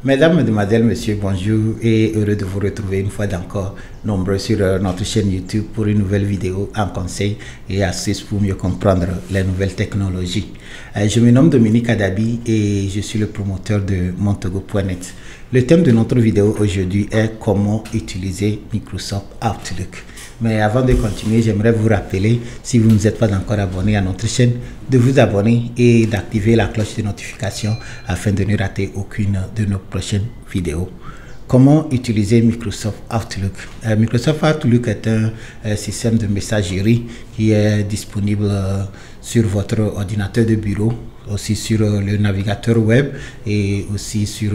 Mesdames, Mesdemoiselles, Messieurs, bonjour et heureux de vous retrouver une fois encore nombreux sur notre chaîne YouTube pour une nouvelle vidéo en conseil et astuces pour mieux comprendre les nouvelles technologies. Je me nomme Dominique Adabi et je suis le promoteur de Montego.net. Le thème de notre vidéo aujourd'hui est comment utiliser Microsoft Outlook. Mais avant de continuer, j'aimerais vous rappeler, si vous ne êtes pas encore abonné à notre chaîne, de vous abonner et d'activer la cloche de notification afin de ne rater aucune de nos prochaines vidéos. Comment utiliser Microsoft Outlook? Microsoft Outlook est un système de messagerie qui est disponible sur votre ordinateur de bureau, aussi sur le navigateur web et aussi sur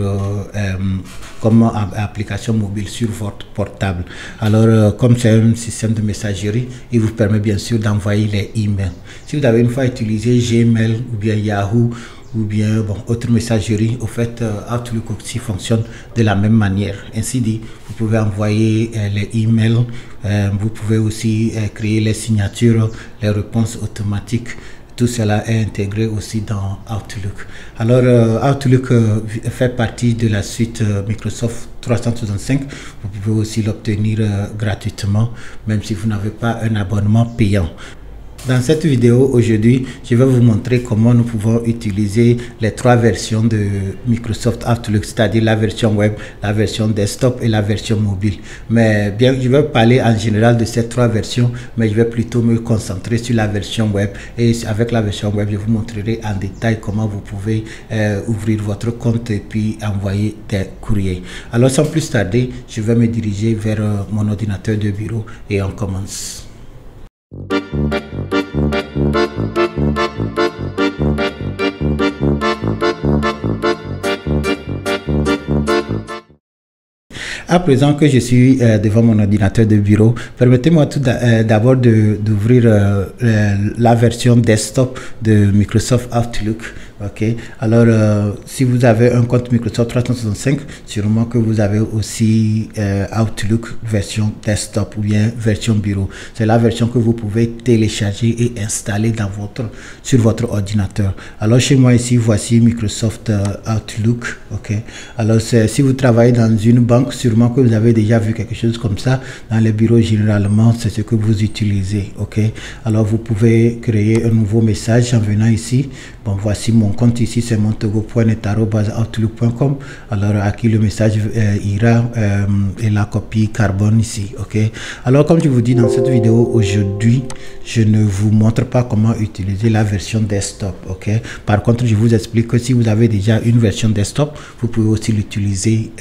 comme application mobile sur votre portable. Alors, comme c'est un système de messagerie, il vous permet bien sûr d'envoyer les emails. Si vous avez une fois utilisé Gmail ou bien Yahoo ou bien autre messagerie, au fait, Outlook aussi fonctionne de la même manière. Ainsi dit, vous pouvez envoyer les emails, vous pouvez aussi créer les signatures, les réponses automatiques. Tout cela est intégré aussi dans Outlook. Alors, Outlook fait partie de la suite Microsoft 365. Vous pouvez aussi l'obtenir gratuitement, même si vous n'avez pas un abonnement payant. Dans cette vidéo aujourd'hui, je vais vous montrer comment nous pouvons utiliser les trois versions de Microsoft Outlook, c'est-à-dire la version web, la version desktop et la version mobile. Mais bien, je vais parler en général de ces trois versions, mais je vais plutôt me concentrer sur la version web. Et avec la version web, je vous montrerai en détail comment vous pouvez ouvrir votre compte et puis envoyer des courriers. Alors sans plus tarder, je vais me diriger vers mon ordinateur de bureau et on commence. À présent que je suis devant mon ordinateur de bureau, permettez-moi tout d'abord d'ouvrir la version desktop de Microsoft Outlook. Ok, alors si vous avez un compte Microsoft 365, sûrement que vous avez aussi Outlook version desktop ou bien version bureau. C'est la version que vous pouvez télécharger et installer sur votre ordinateur. Alors chez moi ici, voici Microsoft Outlook. Ok, alors si vous travaillez dans une banque, sûrement que vous avez déjà vu quelque chose comme ça. Dans les bureaux, généralement, c'est ce que vous utilisez. Ok, alors vous pouvez créer un nouveau message en venant ici. Bon, voici mon compte ici, c'est montego.net@outlook.com. Alors à qui le message ira et la copie carbone ici. Ok, alors comme je vous dis dans cette vidéo aujourd'hui, je ne vous montre pas comment utiliser la version desktop. Ok, par contre je vous explique que si vous avez déjà une version desktop, vous pouvez aussi l'utiliser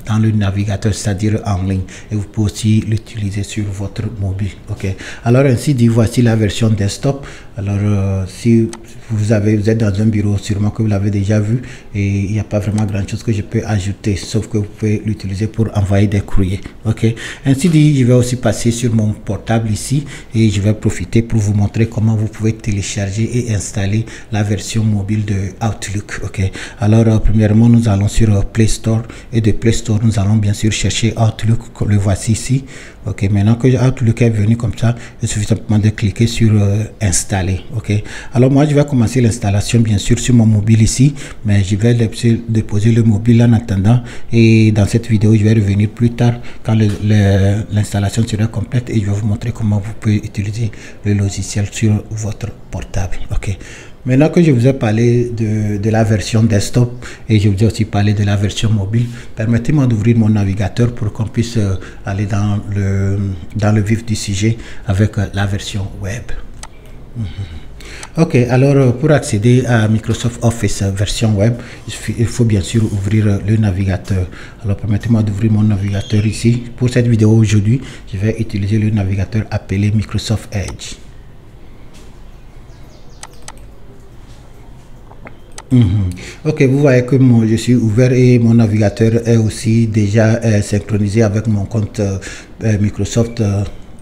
dans le navigateur, c'est-à-dire en ligne, et vous pouvez aussi l'utiliser sur votre mobile. Ok, alors ainsi dit, voici la version desktop. Alors si vous êtes dans un bureau, sûrement que vous l'avez déjà vu et il n'y a pas vraiment grand chose que je peux ajouter, sauf que vous pouvez l'utiliser pour envoyer des courriers. Ok, ainsi dit, je vais aussi passer sur mon portable ici et je vais profiter pour vous montrer comment vous pouvez télécharger et installer la version mobile de Outlook. Ok, alors premièrement nous allons sur Play Store et de Play Store nous allons bien sûr chercher Outlook, le voici ici. Ok, maintenant que Outlook est venu comme ça, il suffit simplement de cliquer sur installer. Ok, alors moi je vais commencer l'installation bien sûr sur mon mobile ici, mais je vais déposer le mobile en attendant, et dans cette vidéo je vais revenir plus tard quand l'installation sera complète et je vais vous montrer comment vous pouvez utiliser le logiciel sur votre portable. Ok, maintenant que je vous ai parlé de la version desktop et je vous ai aussi parlé de la version mobile, permettez-moi d'ouvrir mon navigateur pour qu'on puisse aller dans le vif du sujet avec la version web. Ok, alors pour accéder à Microsoft Office version web, il faut bien sûr ouvrir le navigateur. Alors permettez-moi d'ouvrir mon navigateur ici. Pour cette vidéo aujourd'hui, je vais utiliser le navigateur appelé Microsoft Edge. Ok, vous voyez que je suis ouvert et mon navigateur est aussi déjà synchronisé avec mon compte Microsoft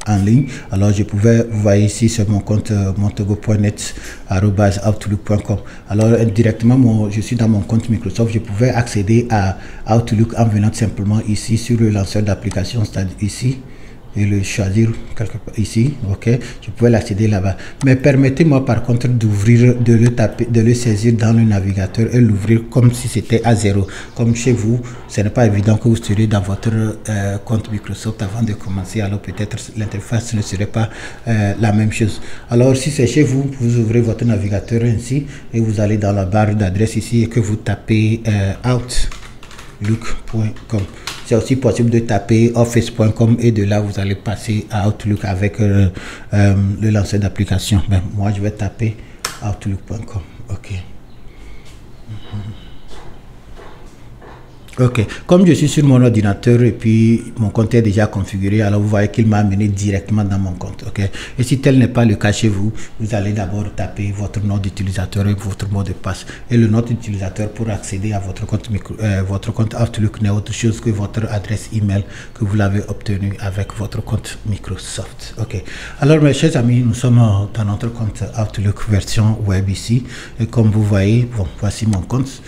en ligne. Alors vous voyez ici sur mon compte montego.net@outlook.com. Alors directement, je suis dans mon compte Microsoft. Je pouvais accéder à Outlook en venant simplement ici sur le lanceur d'application, c'est-à-dire ici. et le choisir quelque part ici. Ok, je pouvais l'accéder là-bas, mais permettez-moi par contre d'ouvrir, de le taper, de le saisir dans le navigateur et l'ouvrir comme si c'était à zéro. Comme chez vous, ce n'est pas évident que vous serez dans votre compte Microsoft avant de commencer, alors peut-être l'interface ne serait pas la même chose. Alors si c'est chez vous, vous ouvrez votre navigateur ainsi et vous allez dans la barre d'adresse ici et que vous tapez outlook.com. C'est aussi possible de taper office.com et de là vous allez passer à Outlook avec le lanceur d'application. Ben, moi je vais taper outlook.com. Ok. Ok, comme je suis sur mon ordinateur et puis mon compte est déjà configuré, alors vous voyez qu'il m'a amené directement dans mon compte. Ok, et si tel n'est pas le cas chez vous, vous allez d'abord taper votre nom d'utilisateur et votre mot de passe. Et le nom d'utilisateur pour accéder à votre compte Outlook n'est autre chose que votre adresse email que vous l'avez obtenu avec votre compte Microsoft. Ok, alors mes chers amis, nous sommes dans notre compte Outlook version web ici. Et comme vous voyez, bon, voici mon compte.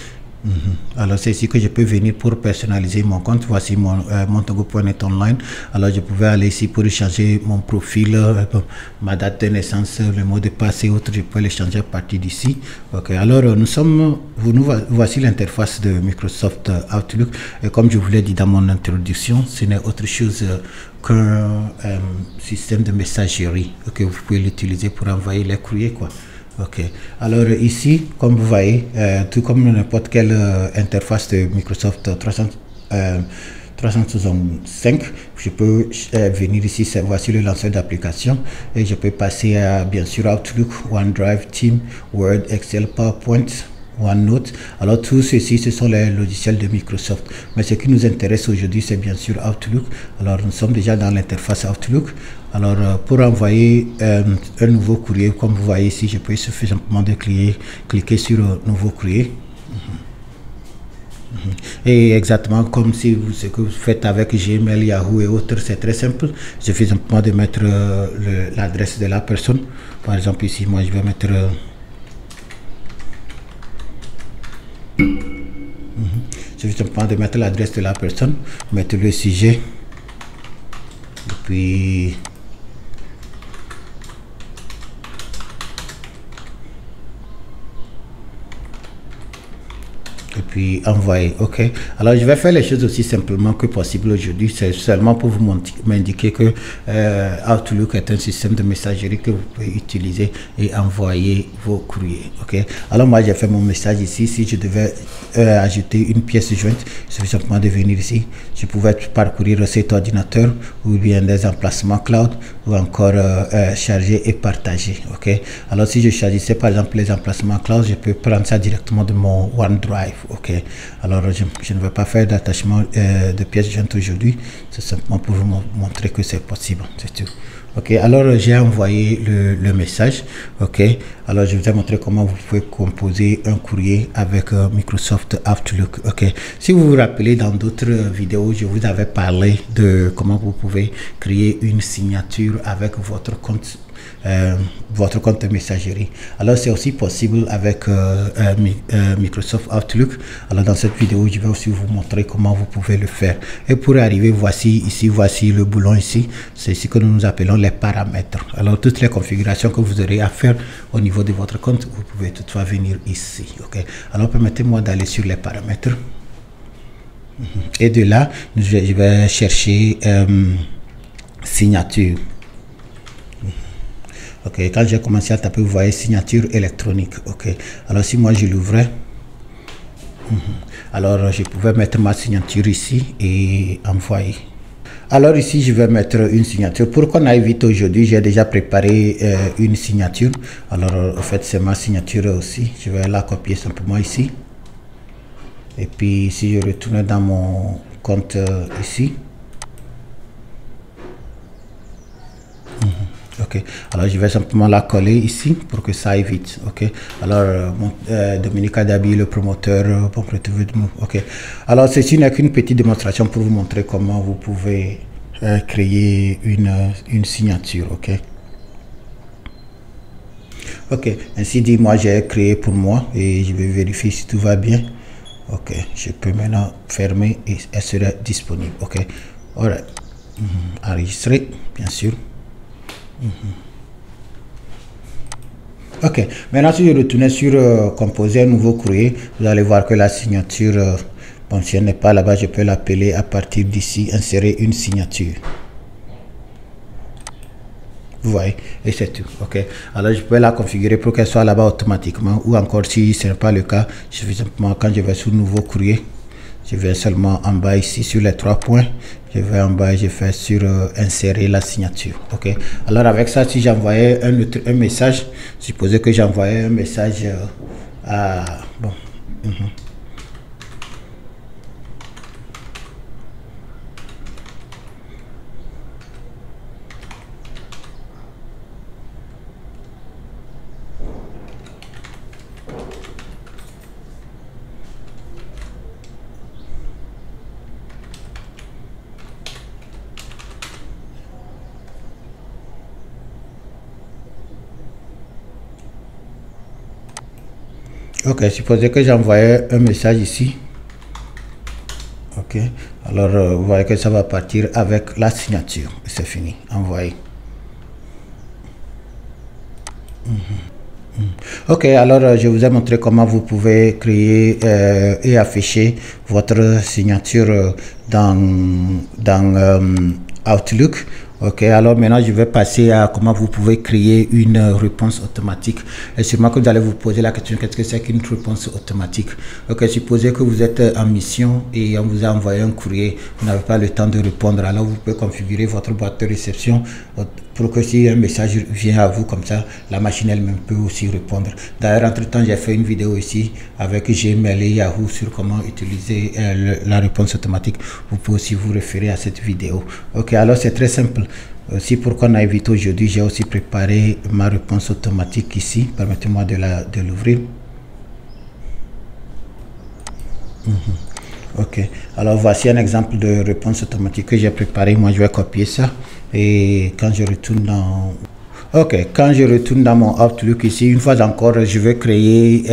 Alors c'est ici que je peux venir pour personnaliser mon compte. Voici mon montogo.net online. Alors je pouvais aller ici pour changer mon profil, ma date de naissance, le mot de passe et autres. Je peux les changer à partir d'ici. Ok, alors voici l'interface de Microsoft Outlook. Et comme je vous l'ai dit dans mon introduction, ce n'est autre chose qu'un système de messagerie que vous pouvez l'utiliser pour envoyer les courriers, quoi. Ok, alors ici, comme vous voyez, tout comme n'importe quelle interface de Microsoft 365, je peux venir ici, voici le lanceur d'application et je peux passer à bien sûr Outlook, OneDrive, Teams, Word, Excel, PowerPoint, OneNote. Alors tout ceci, ce sont les logiciels de Microsoft. Mais ce qui nous intéresse aujourd'hui, c'est bien sûr Outlook. Alors nous sommes déjà dans l'interface Outlook. Alors pour envoyer un nouveau courrier, comme vous voyez ici, je peux suffisamment de cliquer sur nouveau courrier. Et exactement comme si ce que vous faites avec Gmail, Yahoo et autres, c'est très simple. Il suffit simplement de mettre l'adresse de la personne. Par exemple ici, moi je vais mettre il suffit simplement de mettre l'adresse de la personne, mettre le sujet, et puis envoyer. Ok, alors je vais faire les choses aussi simplement que possible aujourd'hui. C'est seulement pour vous m'indiquer que Outlook est un système de messagerie que vous pouvez utiliser et envoyer vos courriers. Ok, alors moi j'ai fait mon message ici. Si je devais ajouter une pièce jointe, il suffit simplement de venir ici. Je pouvais parcourir cet ordinateur ou bien des emplacements cloud ou encore charger et partager. Ok, alors si je choisissais par exemple les emplacements cloud, je peux prendre ça directement de mon OneDrive. Ok, alors je ne vais pas faire d'attachement de pièces jointes aujourd'hui, c'est simplement pour vous montrer que c'est possible, c'est tout. Ok, alors j'ai envoyé le message. Ok, alors je vous ai montré comment vous pouvez composer un courrier avec Microsoft Outlook. Ok, si vous vous rappelez, dans d'autres vidéos, je vous avais parlé de comment vous pouvez créer une signature avec votre compte de messagerie. Alors c'est aussi possible avec Microsoft Outlook. Alors dans cette vidéo, je vais aussi vous montrer comment vous pouvez le faire. Et pour arriver, voici le boulon ici. C'est ici que nous appelons les paramètres. Alors toutes les configurations que vous aurez à faire au niveau de votre compte, vous pouvez toutefois venir ici. Ok, alors permettez-moi d'aller sur les paramètres. Et de là, je vais chercher signature. Ok, quand j'ai commencé à taper, vous voyez signature électronique. Ok, alors si moi je l'ouvrais, alors je pouvais mettre ma signature ici et envoyer. Alors ici je vais mettre une signature. Pour qu'on aille vite aujourd'hui, j'ai déjà préparé une signature. Alors en fait c'est ma signature aussi. Je vais la copier simplement ici. Et puis si je retourne dans mon compte ici. Ok, alors je vais simplement la coller ici pour que ça aille vite. Ok, alors Dominique Adabi, le promoteur, pour retrouver de mots. Ok, alors ceci n'est qu'une petite démonstration pour vous montrer comment vous pouvez créer une signature. Ok, ok, ainsi dit, moi j'ai créé pour moi et je vais vérifier si tout va bien. Ok, je peux maintenant fermer et elle sera disponible. Ok, alright. Enregistrer, bien sûr. Ok, maintenant si je retournais sur composer un nouveau courrier, vous allez voir que la signature, bon, si elle n'est pas là-bas, je peux l'appeler à partir d'ici, insérer une signature. Vous voyez, et c'est tout. Ok, alors je peux la configurer pour qu'elle soit là-bas automatiquement, ou encore si ce n'est pas le cas, je fais simplement quand je vais sur nouveau courrier, je vais seulement en bas ici sur les 3 points, je vais en bas et je fais sur insérer la signature. Ok, alors avec ça, si j'envoyais un message, supposez que j'envoyais un message à bon. Ok, supposez que j'envoyais un message ici. Ok, alors vous voyez que ça va partir avec la signature. C'est fini, envoyé. Ok, alors je vous ai montré comment vous pouvez créer et afficher votre signature dans Outlook. Ok, alors maintenant je vais passer à comment vous pouvez créer une réponse automatique. Et sûrement que vous allez vous poser la question, qu'est-ce que c'est qu'une réponse automatique? Ok, supposez que vous êtes en mission et on vous a envoyé un courrier, vous n'avez pas le temps de répondre. Alors vous pouvez configurer votre boîte de réception pour que si un message vient à vous comme ça, la machine elle-même peut aussi répondre. D'ailleurs, entre-temps, j'ai fait une vidéo ici avec Gmail et Yahoo sur comment utiliser la réponse automatique. Vous pouvez aussi vous référer à cette vidéo. Ok, alors c'est très simple. Aussi, pour qu'on aille vite aujourd'hui, j'ai aussi préparé ma réponse automatique ici. Permettez-moi de l'ouvrir. Ok, alors voici un exemple de réponse automatique que j'ai préparé. Moi, je vais copier ça. Et quand je retourne dans... Ok, quand je retourne dans mon Outlook ici, une fois encore, je vais créer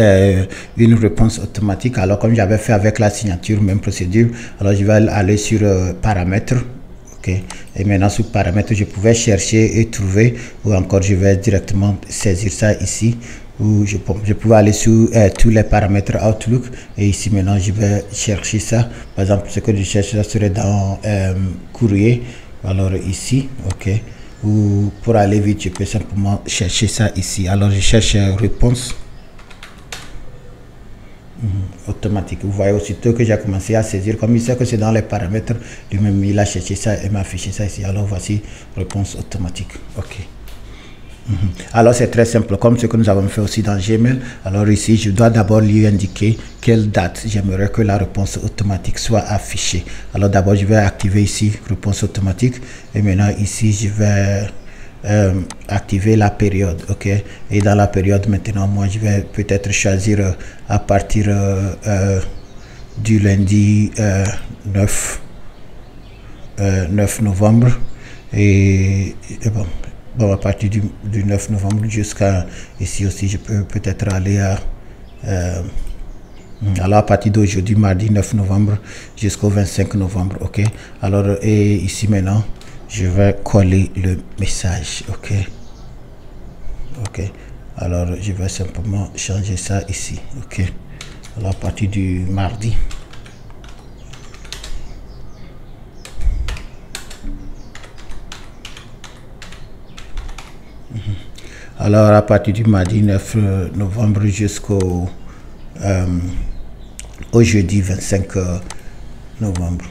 une réponse automatique. Alors, comme j'avais fait avec la signature, même procédure, alors je vais aller sur paramètres. Ok, et maintenant sur paramètres, je pouvais chercher et trouver, ou encore je vais directement saisir ça ici, où je pouvais aller sur tous les paramètres Outlook, et ici maintenant je vais chercher ça. Par exemple, ce que je cherche, ça serait dans courrier. Alors ici, ok, ou pour aller vite, je peux simplement chercher ça ici. Alors je cherche réponse automatique. Vous voyez aussitôt que j'ai commencé à saisir, comme il sait que c'est dans les paramètres, lui-même il a cherché ça et m'a affiché ça ici. Alors voici réponse automatique. Ok. Alors c'est très simple, comme ce que nous avons fait aussi dans Gmail. Alors ici, je dois d'abord lui indiquer quelle date j'aimerais que la réponse automatique soit affichée. Alors d'abord, je vais activer ici réponse automatique. Et maintenant ici, je vais activer la période. Ok. Et dans la période maintenant, moi, je vais peut-être choisir à partir du lundi 9 novembre. Et bon. Bon, à partir du 9 novembre jusqu'à ici aussi, je peux peut-être aller à alors à partir d'aujourd'hui, mardi 9 novembre jusqu'au 25 novembre. Ok, alors et ici maintenant je vais coller le message. Ok, ok, alors je vais simplement changer ça ici. Ok, alors à partir du mardi. Alors à partir du mardi 9 novembre jusqu'au au jeudi 25 novembre.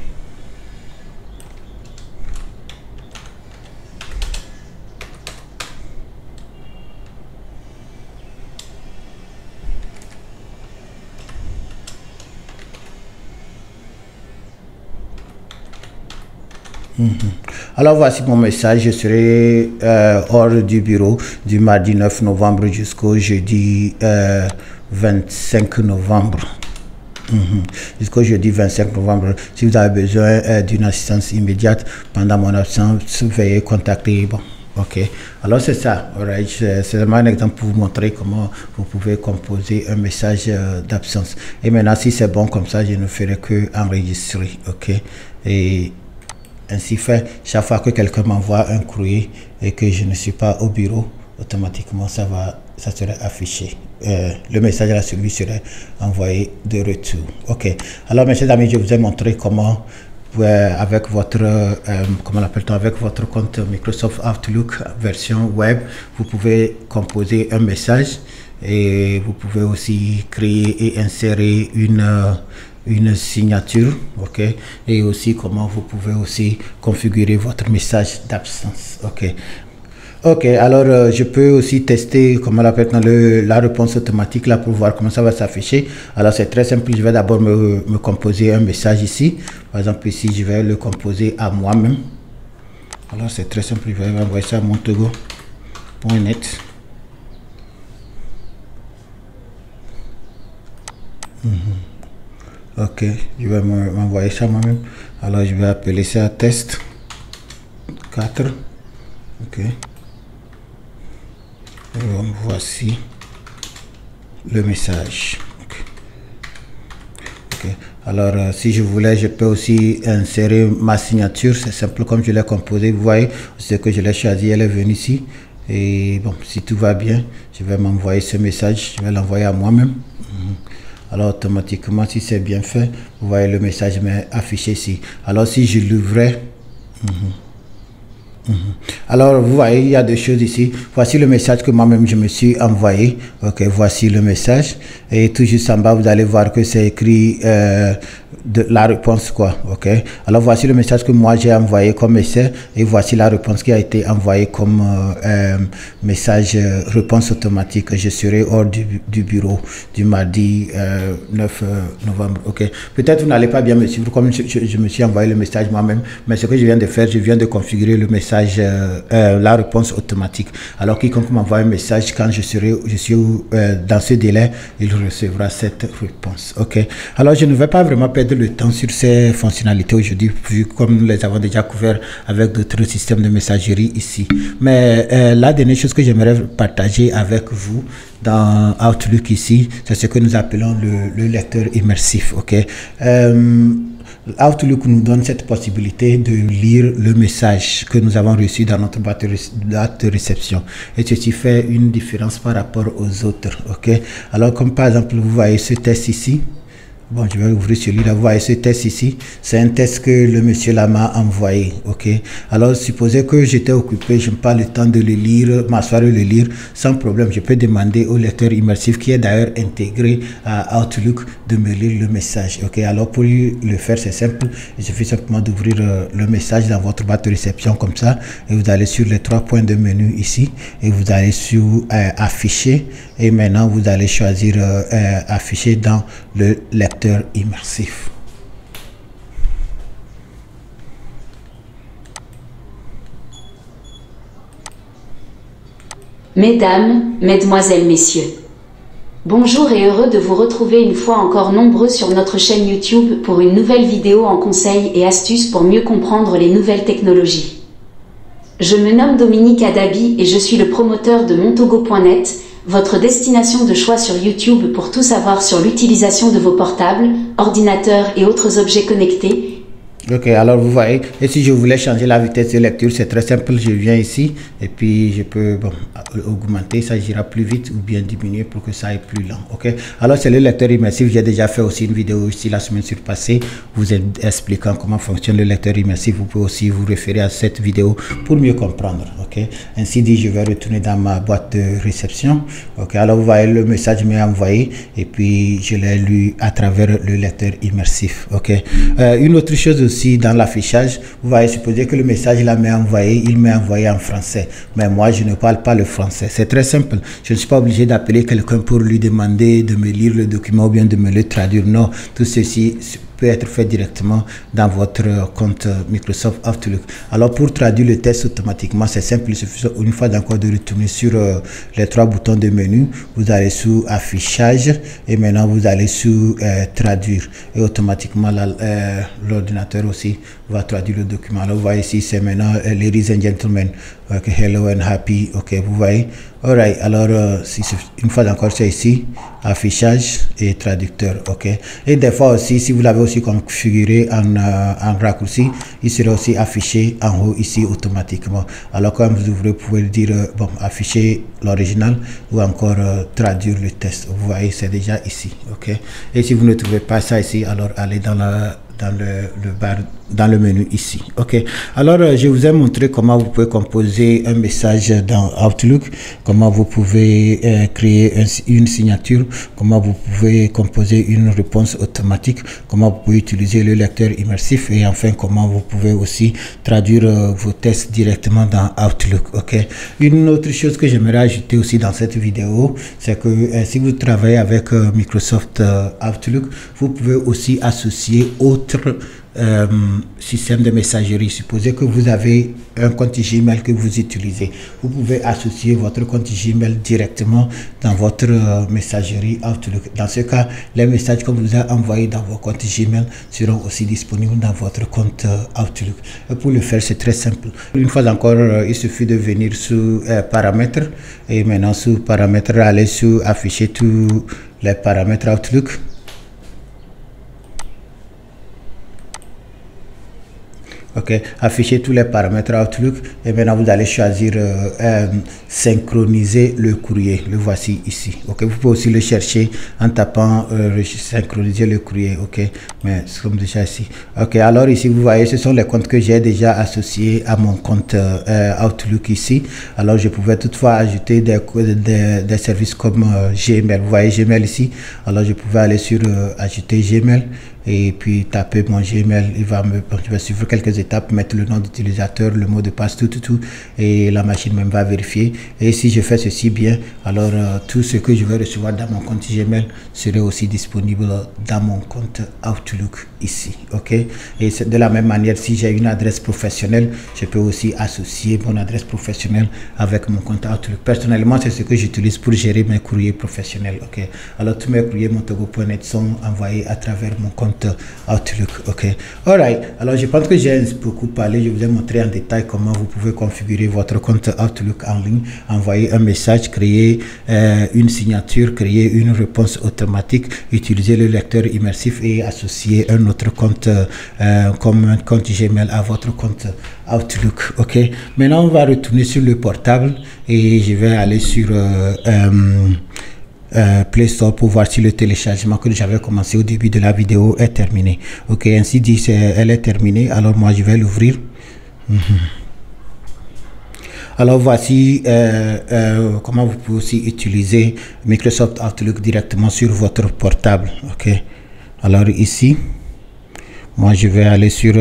Alors voici mon message, je serai hors du bureau du mardi 9 novembre jusqu'au jeudi 25 novembre. Jusqu'au jeudi 25 novembre. Si vous avez besoin d'une assistance immédiate pendant mon absence, veuillez contacter. Bon, ok. Alors c'est ça. Right. C'est seulement un exemple pour vous montrer comment vous pouvez composer un message d'absence. Et maintenant, si c'est bon comme ça, je ne ferai que enregistrer. Ok. Et ainsi fait, chaque fois que quelqu'un m'envoie un courrier et que je ne suis pas au bureau, automatiquement ça serait affiché. Le message à celui serait envoyé de retour. Ok. Alors mes chers amis, je vous ai montré comment avec votre comment l'appelle-t-on, avec votre compte Microsoft Outlook version web, vous pouvez composer un message et vous pouvez aussi créer et insérer une signature, ok, et aussi comment vous pouvez aussi configurer votre message d'absence, ok. Ok, alors je peux aussi tester comment la réponse automatique là pour voir comment ça va s'afficher. Alors c'est très simple, je vais d'abord me composer un message ici. Par exemple ici, je vais le composer à moi-même. Alors c'est très simple, je vais envoyer ça à montogo.net. Ok, je vais m'envoyer ça moi-même. Alors je vais appeler ça test 4. Ok. Voici le message. Okay. Alors si je voulais, je peux aussi insérer ma signature. C'est simple, comme je l'ai composé, vous voyez ce que je l'ai choisi, elle est venue ici. Et bon, si tout va bien, je vais m'envoyer ce message, je vais l'envoyer à moi-même. Alors automatiquement, si c'est bien fait, vous voyez le message m'est affiché ici. Alors si je l'ouvrais, alors vous voyez, il y a des choses ici. Voici le message que moi-même je me suis envoyé. Ok, voici le message. Et tout juste en bas, vous allez voir que c'est écrit de la réponse, quoi. Ok, alors voici le message que moi j'ai envoyé comme essai. Et voici la réponse qui a été envoyée comme message réponse automatique. Je serai hors du bureau du mardi 9 novembre. Ok, peut-être vous n'allez pas bien me suivre comme je me suis envoyé le message moi-même. Mais ce que je viens de faire, je viens de configurer le message la réponse automatique. Alors quiconque m'envoie un message, quand je suis dans ce délai, il recevra cette réponse. Ok, alors je ne vais pas vraiment perdre le temps sur ces fonctionnalités aujourd'hui, vu comme nous les avons déjà couvert avec d'autres systèmes de messagerie ici. Mais la dernière chose que j'aimerais partager avec vous dans Outlook ici, c'est ce que nous appelons le lecteur immersif. Ok, Outlook nous donne cette possibilité de lire le message que nous avons reçu dans notre boîte de réception. Et ceci fait une différence par rapport aux autres. Ok, alors comme par exemple, vous voyez ce test ici. Bon, je vais ouvrir celui-là. Vous voyez ce test ici. C'est un test que le monsieur là m'a envoyé. Ok. Alors, supposez que j'étais occupé, je n'ai pas le temps de le lire, m'asseoir et le lire. Sans problème, je peux demander au lecteur immersif, qui est d'ailleurs intégré à Outlook, de me lire le message. Ok. Alors, pour le faire, c'est simple. Il suffit simplement d'ouvrir le message dans votre boîte de réception comme ça. Et vous allez sur les 3 points de menu ici. Et vous allez sur afficher. Et maintenant, vous allez choisir afficher dans le lecteur immersif. Mesdames, Mesdemoiselles, Messieurs. Bonjour et heureux de vous retrouver une fois encore nombreux sur notre chaîne YouTube pour une nouvelle vidéo en conseils et astuces pour mieux comprendre les nouvelles technologies. Je me nomme Dominique Adabi et je suis le promoteur de montogo.net, votre destination de choix sur YouTube pour tout savoir sur l'utilisation de vos portables, ordinateurs et autres objets connectés. Ok, alors vous voyez, et si je voulais changer la vitesse de lecture, c'est très simple, je viens ici et puis je peux augmenter, ça ira plus vite ou bien diminuer pour que ça aille plus lent. Ok, alors c'est le lecteur immersif. J'ai déjà fait aussi une vidéo ici la semaine surpassée vous expliquant comment fonctionne le lecteur immersif. Vous pouvez aussi vous référer à cette vidéo pour mieux comprendre. Ok, ainsi dit, je vais retourner dans ma boîte de réception. Ok, alors vous voyez, le message m'est envoyé et puis je l'ai lu à travers le lecteur immersif. Ok, une autre chose aussi dans l'affichage, vous voyez, supposez que le message là m'est envoyé, il m'est envoyé en français, mais moi je ne parle pas le français. C'est très simple, je ne suis pas obligé d'appeler quelqu'un pour lui demander de me lire le document ou bien de me le traduire. Non, tout ceci peut être fait directement dans votre compte Microsoft Outlook. Alors pour traduire le texte automatiquement, c'est simple, il suffit une fois d'encore de retourner sur les 3 boutons de menu. Vous allez sous affichage et maintenant vous allez sous traduire et automatiquement l'ordinateur aussi va traduire le document. Alors vous voyez ici, c'est maintenant ladies and gentlemen, Ok, hello and happy. Ok, vous voyez. Alright, alors une fois encore, c'est ici, affichage et traducteur. Ok, et des fois aussi, si vous l'avez aussi configuré en raccourci, il sera aussi affiché en haut ici automatiquement. Alors quand vous ouvrez, vous pouvez dire bon, afficher l'original ou encore traduire le texte. Vous voyez, c'est déjà ici. Ok, et si vous ne trouvez pas ça ici, alors allez dans le menu ici. Ok, alors je vous ai montré comment vous pouvez composer un message dans Outlook, comment vous pouvez créer une signature, comment vous pouvez composer une réponse automatique, comment vous pouvez utiliser le lecteur immersif et enfin comment vous pouvez aussi traduire vos textes directement dans Outlook. Ok, une autre chose que j'aimerais ajouter aussi dans cette vidéo, c'est que si vous travaillez avec Microsoft Outlook, vous pouvez aussi associer autres système de messagerie. Supposez que vous avez un compte Gmail que vous utilisez, vous pouvez associer votre compte Gmail directement dans votre messagerie Outlook. Dans ce cas, les messages que vous avez envoyés dans vos comptes Gmail seront aussi disponibles dans votre compte Outlook. Et pour le faire, c'est très simple. Une fois encore, il suffit de venir sous paramètres et maintenant sous paramètres, aller sur afficher tous les paramètres Outlook. Ok, afficher tous les paramètres Outlook et maintenant vous allez choisir synchroniser le courrier. Le voici ici. Ok, vous pouvez aussi le chercher en tapant synchroniser le courrier. Ok, mais c'est comme déjà ici. Ok, alors ici vous voyez, ce sont les comptes que j'ai déjà associés à mon compte Outlook ici. Alors je pouvais toutefois ajouter des services comme Gmail. Vous voyez Gmail ici. Alors je pouvais aller sur ajouter Gmail et puis taper mon Gmail. Je vais suivre quelques étapes, mettre le nom d'utilisateur, le mot de passe, tout et la machine même va vérifier. Et si je fais ceci bien, alors tout ce que je vais recevoir dans mon compte Gmail serait aussi disponible dans mon compte Outlook ici. Ok, et c'est de la même manière, si j'ai une adresse professionnelle, je peux aussi associer mon adresse professionnelle avec mon compte Outlook. Personnellement, c'est ce que j'utilise pour gérer mes courriers professionnels. Ok, alors tous mes courriers montogo.net sont envoyés à travers mon compte Outlook. Ok, alright, alors je pense que j'ai beaucoup parlé. Je vous ai montré en détail comment vous pouvez configurer votre compte Outlook en ligne, envoyer un message, créer une signature, créer une réponse automatique, utiliser le lecteur immersif et associer un autre compte comme un compte Gmail à votre compte Outlook. Ok, maintenant on va retourner sur le portable et je vais aller sur Play Store pour voir si le téléchargement que j'avais commencé au début de la vidéo est terminé. Ok, ainsi dit, elle est terminée. Alors moi je vais l'ouvrir. Alors voici comment vous pouvez aussi utiliser Microsoft Outlook directement sur votre portable. Ok, alors ici moi je vais aller sur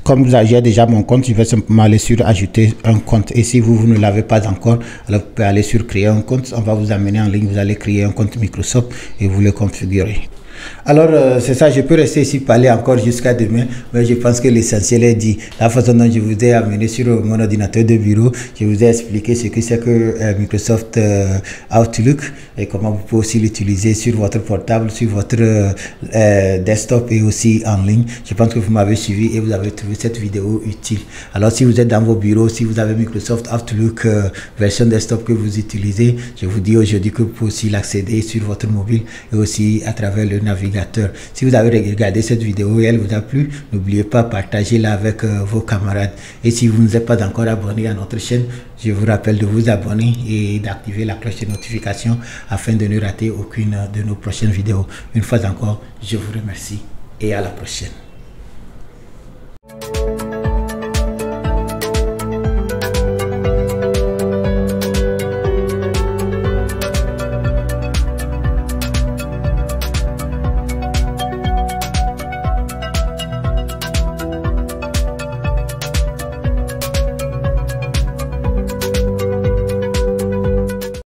comme j'ai déjà mon compte, je vais simplement aller sur ajouter un compte. Et si vous ne l'avez pas encore, alors vous pouvez aller sur créer un compte. On va vous amener en ligne, vous allez créer un compte Microsoft et vous le configurez. Alors c'est ça, je peux rester ici parler encore jusqu'à demain, mais je pense que l'essentiel est dit. La façon dont je vous ai amené sur mon ordinateur de bureau, je vous ai expliqué ce que c'est que Microsoft Outlook et comment vous pouvez aussi l'utiliser sur votre portable, sur votre desktop et aussi en ligne. Je pense que vous m'avez suivi et vous avez trouvé cette vidéo utile. Alors si vous êtes dans vos bureaux, si vous avez Microsoft Outlook version desktop que vous utilisez, je vous dis aujourd'hui que vous pouvez aussi l'accéder sur votre mobile et aussi à travers le navigateur. Si vous avez regardé cette vidéo et elle vous a plu, n'oubliez pas de partager-la avec vos camarades. Et si vous n'êtes pas encore abonné à notre chaîne, je vous rappelle de vous abonner et d'activer la cloche de notification afin de ne rater aucune de nos prochaines vidéos. Une fois encore, je vous remercie et à la prochaine.